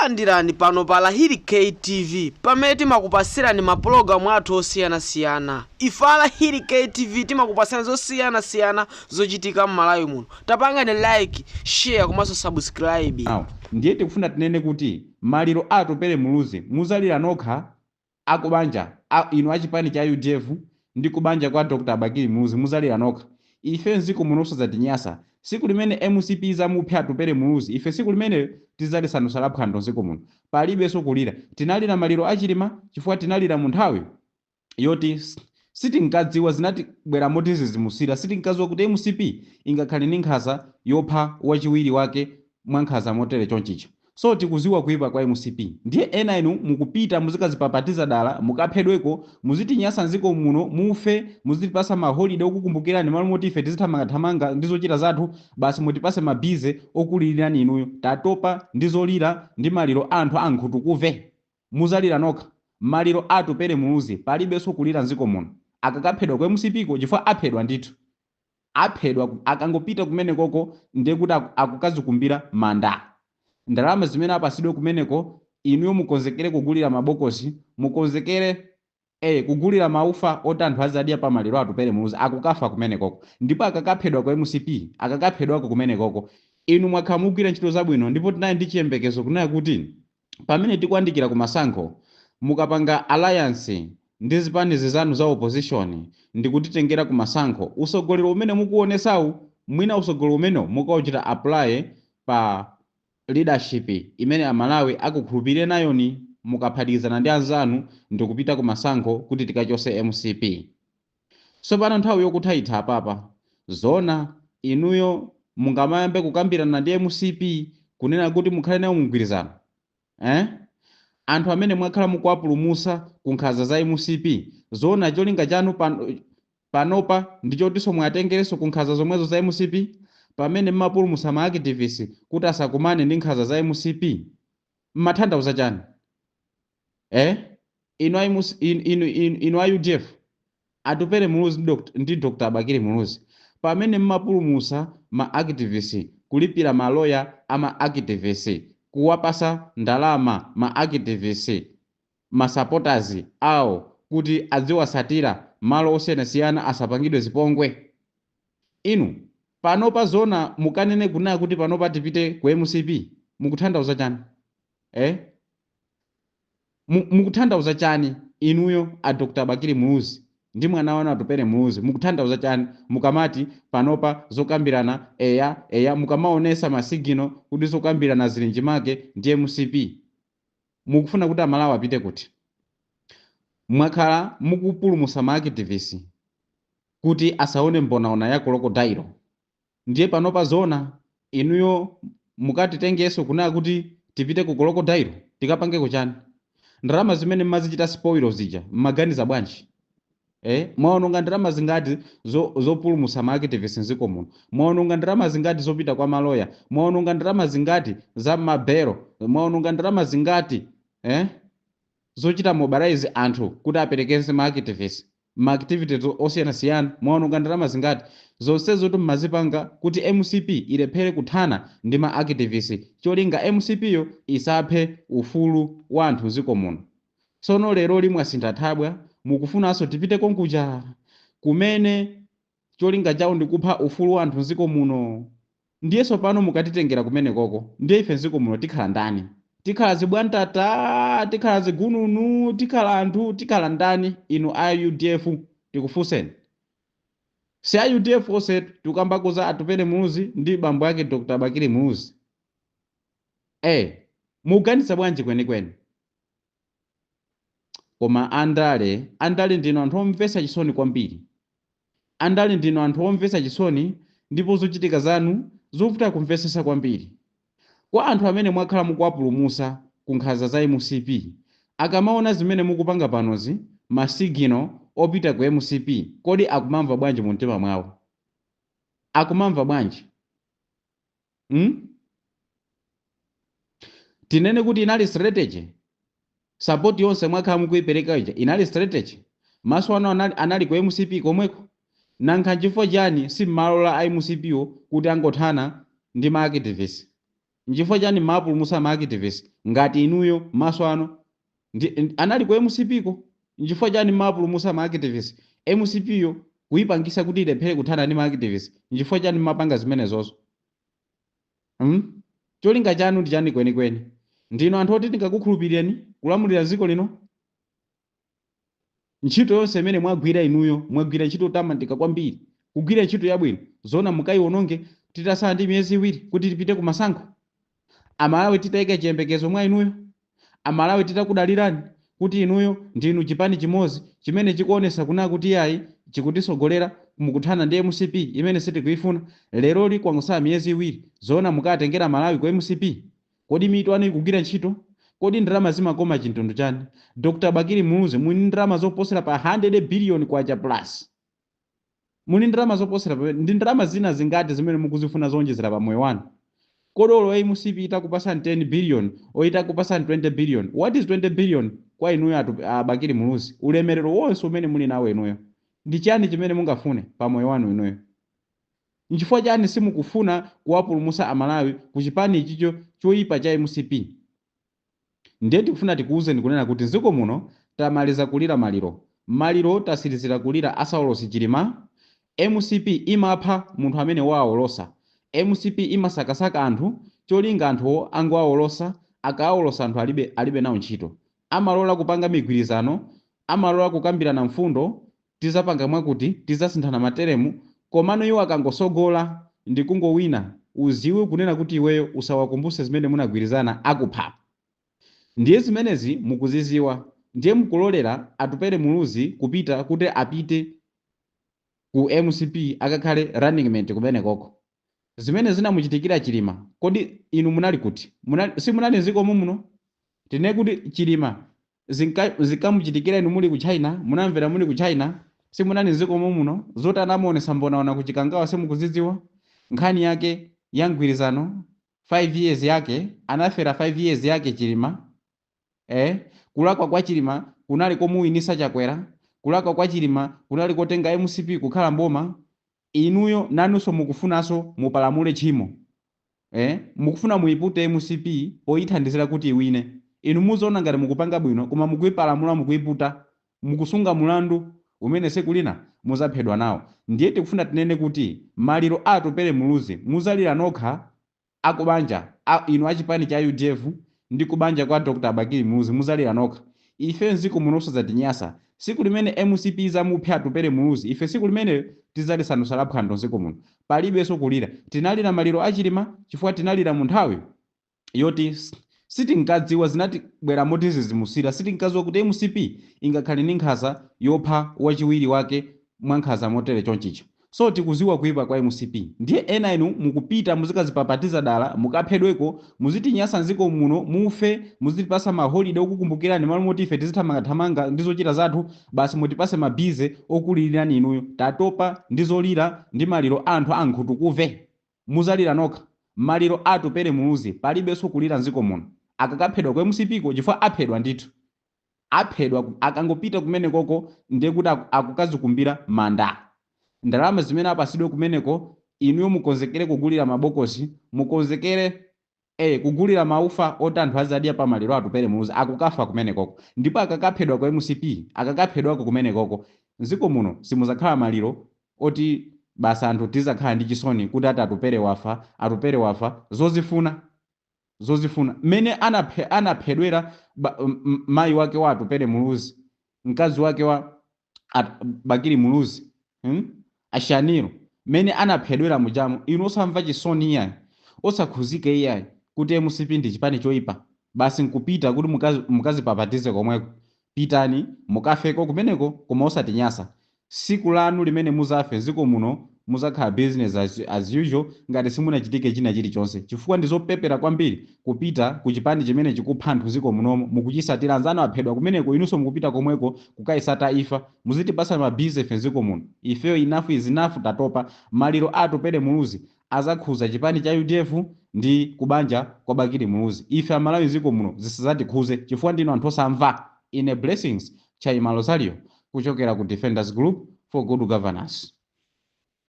Landirani pano pa Lahiri TV pamene timakupasirani mapulogalamu athu osiyanasiyana. Ife Lahiri TV timakupasirani zosiyanasiyana zochitika m'Malawi muno. Tapangani like, share komanso subscribe. Ndiye tikufuna tinene kuti maliro atopere muluzi muzalira nokha akubanja inu achipani cha UDF ndi kubanja kwa Dr. Bakili Muluzi muzalira nokha. Ife nziko munoso zatinyasa siku limene MCP zamupha atopere muluzi ife siku limene tizalisanu salaphwando nziko muno palibe sokulira tinalira maliro achilima chifukwa tinalira mu nthawi yoti sitinkadziwa zinati bwera moti zizimusira sitinkadziwa kuti MCP ingakhale ndi nkhanza yopha wachiwiri wake mwa nkhanza motere chonchicha. So tikuziwa kuipa kwa MCP ndiye ena inu mukupita muzikazipapatiza dala mukaphedweko muzitinyasa nziko muno mufe muzitipasa maholiday okukumbukirani malo moti ife tizithamanga ndizochita zathu basi mutipase mabize okulilirani inuyo tatopa ndizolira ndi maliro anthu ankhutu kuve muzalira nokha maliro atopere muluzi palibe sokulira nziko muno akakaphedwa kwa MCP ko chifukwa aphedwa ndithu aphedwa akangopita kumene koko ndiye kuti akukazikumbira manda ndalama zimene apasidwe kumeneko inuyo mukonzekere kugulira mabokosi mukonzekere kugulira maufa oti anthu azadya pa maliro atopere muluzi akukafa kumenekoko ndipo akakaphedwa kwa MCP akakaphedwako kumenekoko inu mwakhala mugwira ntchito zabwino ndipo tinayi ndi chiyembekezo kunena kuti pamene tikuyandikira ku masankho mukapanga alliance ndi zipanizi zanu za opposition ndikutitengera ku masankho usogolero umene mukuonesawu mwina usogolero umene mukauchita apply pa leadership imene amalawi akukhulupirire nayoni mukaphatikizana ndi anzanu ndikupita ku masankho kuti tikachose MCP. So pano nthawi yokutha itha apapa zona inuyo mungamayambe kukambirana ndi MCP kunena kuti mukhale nayo mugwirizano anthu amene mwakhala mukuwapulumusa ku nkhanza za MCP zona cholinga chanu panopa ndichotinso mwatengereso ku nkhanza zomwezo za MCP pamene mmapulumusa ma activists kuti asakumane ndi nkhanza za MCP mmatanthauza chani inu UDF atopere muluzi ndi Dr. Bakili Muluzi pamene mmapulumusa ma activists kulipira maloya ama activists kuwapasa ndalama ma activists ma supporters awo kuti adziwasatira malo osiyanasiyana asapangidwe zipongwe inu panopa zona mukanene kunena kuti panopa tipite ku MCP mukutanthauza chani mukutanthauza chani inuyo a Dr. Bakili Muluzi ndi mwana wanu atopere muluzi mukutanthauza chani mukamati panopa zokambirana eya mukamaonesa masigino kuti zokambirana zili njimake ndi MCP mukufuna kuti amalawi apite kuti mwakhala mukupulumusa ma activists kuti asaone mbonaona ya krokodilo ndiye panopa zona inuyo mukatitengeso kunena kuti tipite ku krokodilo tikapangeko chani ndalama zimene mmazichita spoilo zija mmaganiza bwanji mwaononga ndalama zingati zopulumusa ma activists nziko muno mwaononga ndalama zingati zopita kwa maloya mwaononga ndalama zingati za mabero mwaononga ndalama zingati zochita mobilize anthu kuti aperekeze ma activists ma activities osiyanasiyana mwaononga ndalama zingati zonsezo kuti mmazipanga kuti MCP ilephere kuthana ndi ma activists cholinga MCP yo isaphe ufulu wa anthu nziko muno. Tsono lero limwe asinthathabwa mukufunanso tipite konkuja kumene cholinga chawo ndikupha ufulu wa anthu nziko muno ndiyeso pano mukatitengera kumene koko ndiye ife nziko muno tikhala ndani tikhala zibwantata tikhala zigununu tikhala anthu tikhala ndani inu a UDF tikufunseni si a UDF ose tukambakuza atopere muluzi ndi bambo yake Dr. Bakili Muluzi muganisa bwanji kwenikweni koma andale ndino anthu omvesa chisoni kwambiri andale ndino anthu omvesa chisoni ndipo zochitika zanu zovuta kumvesesa kwambiri kwa anthu amene mwakhala mukuwapulumusa ku nkhanza za MCP akamaona zimene mukupanga panozi masigino opita ku MCP kodi akumamva bwanji mu mtima mwawo akumamva bwanji tinene kuti inali strategy support yonse mwakhala mukuipereka ija inali strategy maso ano anali ku MCP komweko nankha chifukwa chani si mmalola a MCP yo kuti angothana ndi ma activists Nchifukwa chani mapulumutsa ma activist ngati inuyo maso ano anali ku MCP ko? Nchifukwa chani mapulumutsa ma activist MCP yo kuyipangisa kuti ilephere kuthana ndi ma activist? Nchifukwa chani mapanga zimenezozo? Cholinga chanu ndi chani kwenikweni? Ndino anthu oti tingakukhulupireni kulamulira dziko lino? Ntchito yonse imene mwagwira inuyo mwagwira ntchito yotamandika kwambiri, kugwira ntchito yabwino zona mukayiononge titasala ndi miyezi iwiri kuti tipite ku masankho. Amalawi titayika chiyembekezo mwa inuyo, Amalawi titakudalirani kuti inuyo ndinu chipani chimodzi chimene chikuonesa kuna kuti yayi chikutisogolera mukuthana ndi MCP imene sitikuyifuna. Lero likwangosala miyezi iwiri zona mukatengera Malawi ku MCP. Kodi mitu anu ikugwira ntchito? Kodi ndalama zimakoma chintundu chani? Dr. Bakili Muluzi muni ndalama zoposera pa 100 billion kwacha plus. Muni ndalama zoposera ndi ndalama zina zingati zimene mukuzifuna zonjezera pa moyo wanu? Kodolo MCP itakupasani 10 billion o itakupasani 20 billion. What is 20 billion kwa inuyo Bakili Muluzi? Ulemerero wonse umene muli nawo inuyo ndi chani chimene mungafune pa moyo wanu inuyo? Nchifukwa chani simukufuna kuwapulumutsa Amalawi ku chipani ichicho choyipa cha MCP? Ndiye tikufuna tikuwuzeni kunena kuti dziko muno tamaliza kulira maliro tasirizira kulira asaulosi Chilima. MCP imapha munthu amene waawolosa. MCP imasakasaka anthu cholinga anthuwo angoawolosa, akaawolosa anthu alibe nawo ntchito. Amalola kupanga migwirizano, amalola kukambirana mfundo, tizapanga mwakuti tizasinthana materemu, komano iwo akangosogola ndi kungowina uziwe kunena kuti iweyo usawakumbuse zimene munagwirizana akupha. Ndiye zimenezi mukuziziwa, ndiye mukulolera atupere Muluzi kupita kuti apite ku MCP akakhale running mate kumene koko. Zimene zinamuchitikira Chilima, kodi inu munali kuti? Si munali ziko muno? Tine kuti Chilima zikamuchitikira inu muli ku China, munamvera muli ku China, si munali ziko muno? Zoti anamuonesa mbonaona kuchikangawa simukuziziwa? Nkhani yake ya mgwirizano 5 years yake, anafera 5 years yake Chilima. Kulakwa kwa Chilima kunali komuwinisa Chakwera, kulakwa kwa Chilima kunali kotenga MCP kukhala mboma. Inuyo nanunso mukufunaso mupalamule tchimo. Mukufuna muipute MCP poyithandizira kuti iwine. Inu muzoona ngati mukupanga bwino koma mukuipalamula mukuiputa, mukusunga mulandu umene sekulina muzaphedwa nawo. Ndiye tikufuna tinene kuti maliro atupere Muluzi muzalira nokha akubanja inu achipani cha UDF ndi kubanja kwa Dr. Bakili Muluzi muzalira nokha. Ife nziko munoso zatinyasa siku limene MCP zamuphe atupere Muluzi, ife siku limene tizalisanusala phwando nziko muno palibenso kulira. Tinalira maliro a Chilima chifukwa tinalira mu nthawi yoti sitinkadziwa zinatibwera moti zizimusira, sitinkadziwa kuti MCP ingakhale ndi nkhanza yopha wachiwiri wake mwa nkhanza motere chonchicho. So tikuziwa kuipa kwa MCP. Ndiye ena inu mukupita muzikazipapatiza dala mukaphedweko, muzitinyasa nziko muno mufe, muzitipasa ma holiday okukumbukirani malo moti ife tizithamanga ndizochita zathu, basi mutipase mabize okulilirani inuyo. Tatopa ndizolira ndi maliro anthu ankhutu kuve. Muzalira nokha. Maliro atupere Muluzi palibenso kulira nziko muno. Akakaphedwa kwa MCP ko chifukwa aphedwa ndithu. Aphedwa akangopita kumene koko ndiye kuti akukazikumbira manda. Ndalama zimene apasidwe kumeneko inuyo mukonzekere kugulira mabokosi, mukonzekere kugulira maufa oti anthu azadya pa maliro atupere Muluzi akukafa kumenekoko. Ndipo akakaphedwa kwa MCP akakaphedwako kumenekoko nziko muno simuzakhala maliro oti basa anthu tizakhala ndi chisoni kuti atupere wafa zozifuna mene anaphedwera mayi wake wa atupere Muluzi, mkazi wake wa Bakili Muluzi, Ashaniro mene anaphedwera mujamu. Inu osamva chisoni iyayi, osakhuzike iyayi kuti MCP ndi chipani choyipa, basi nkupita kuti mukazipapatize komweko. Pitani mukafeko kumeneko koma osatinyasa. Siku lanu limene muzafe nziko muno muzakhala business as usual ngati simunachitike china chilichonse, chifukwa ndizopepera kwambiri kupita ku chipani chimene chikupha anthu nziko munomo mukuchisatira anzanu aphedwa kumeneko, inunso mukupita komweko kukayisata ifa. Muzitipasa mabize ife nziko muno. Ifeyo enough is enough, tatopa. Maliro atupere Muluzi azakhuza chipani cha UDF ndi kubanja kwa Bakili Muluzi. Ife Amalawi nziko muno zisizatikhuze chifukwa ndino anthu osamva. Ine Blessings Chaima Rosario kuchokera ku Defenders Group for Good Governance.